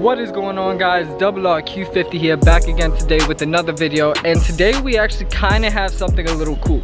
What is going on, guys? Double R Q50 here, back again today with another video, and today we actually kind of have something a little cool.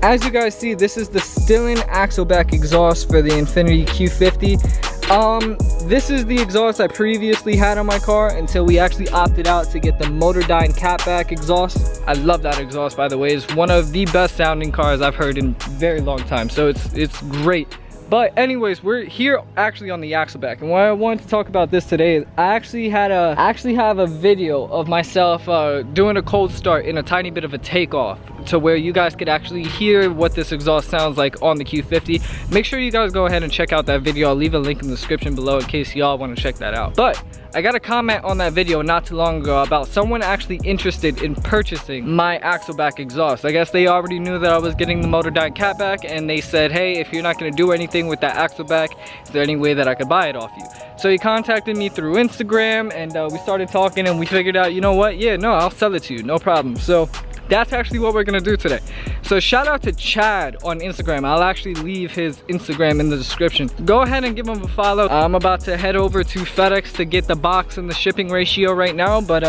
As you guys see, this is the Stillen axle back exhaust for the Infiniti Q50. This is the exhaust I previously had on my car until we actually opted out to get the Motordyne catback exhaust. I love that exhaust, by the way. It's one of the best sounding cars I've heard in a very long time, so it's great. But anyways, we're here actually on the axle back, and why I wanted to talk about this today is I actually have a video of myself doing a cold start in a tiny bit of a takeoff, to where you guys could actually hear what this exhaust sounds like on the Q50. Make sure you guys go ahead and check out that video. I'll leave a link in the description below in case y'all want to check that out. But I got a comment on that video not too long ago about someone actually interested in purchasing my axle back exhaust. I guess they already knew that I was getting the Motordyne catback, and they said, hey, if you're not going to do anything with that axle back, is there any way that I could buy it off you? So he contacted me through Instagram, and we started talking, and we figured out, you know what, yeah, no, I'll sell it to you, no problem. So that's actually what we're gonna do today. So shout out to Chad on Instagram. I'll actually leave his Instagram in the description. Go ahead and give him a follow. I'm about to head over to FedEx to get the box and the shipping ratio right now, but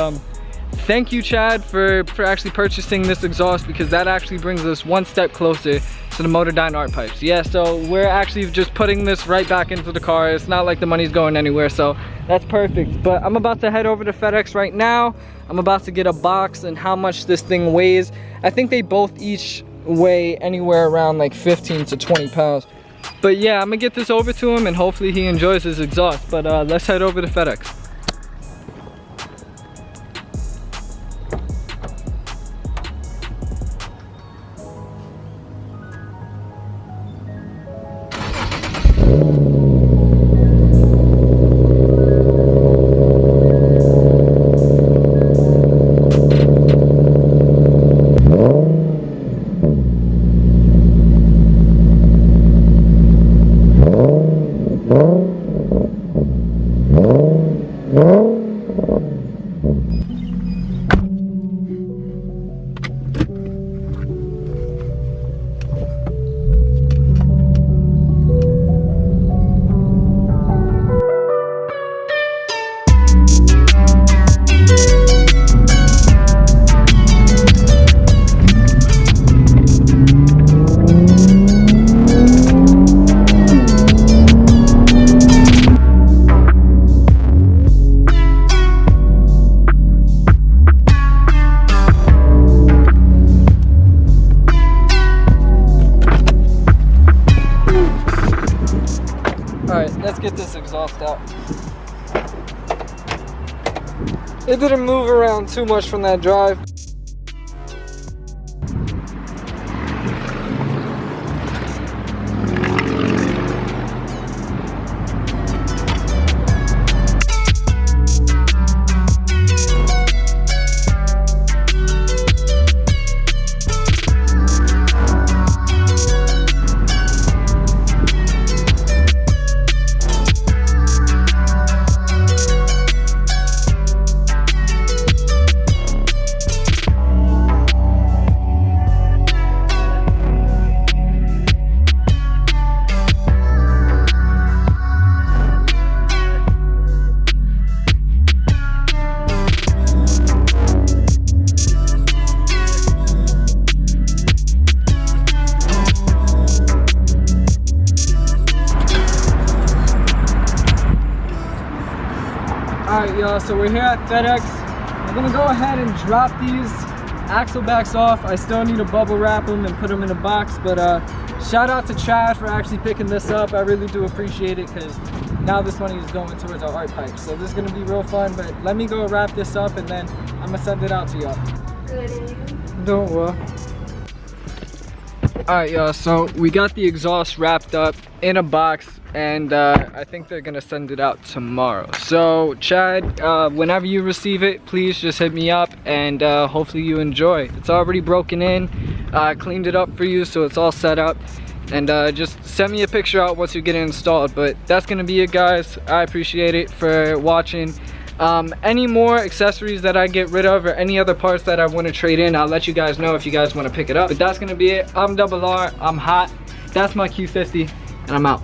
thank you, Chad, for actually purchasing this exhaust, because that actually brings us one step closer to the Motordyne art pipes. Yeah, so we're actually just putting this right back into the car. It's not like the money's going anywhere, so that's perfect. But I'm about to head over to FedEx right now. I'm about to get a box and how much this thing weighs. I think they both each weigh anywhere around like 15 to 20 pounds. But yeah, I'm gonna get this over to him, and hopefully he enjoys his exhaust. But let's head over to FedEx. Alright, let's get this exhaust out. It didn't move around too much from that drive. Alright, y'all, so we're here at FedEx. I'm gonna go ahead and drop these axle backs off. I still need to bubble wrap them and put them in a box, but shout out to Chad for actually picking this up. I really do appreciate it, because now this money is going towards our art pipes. So this is gonna be real fun, but let me go wrap this up, and then I'm gonna send it out to y'all. Don't worry. Alright, y'all, so we got the exhaust wrapped up in a box, and I think they're gonna send it out tomorrow. So Chad, whenever you receive it, please just hit me up, and hopefully you enjoy. It's already broken in. I cleaned it up for you, so it's all set up, and just send me a picture out once you get it installed. But that's gonna be it, guys. I appreciate it for watching. Any more accessories that I get rid of or any other parts that I want to trade in, I'll let you guys know if you guys want to pick it up. But that's gonna be it. I'm Double R, I'm hot. That's my Q50, and I'm out.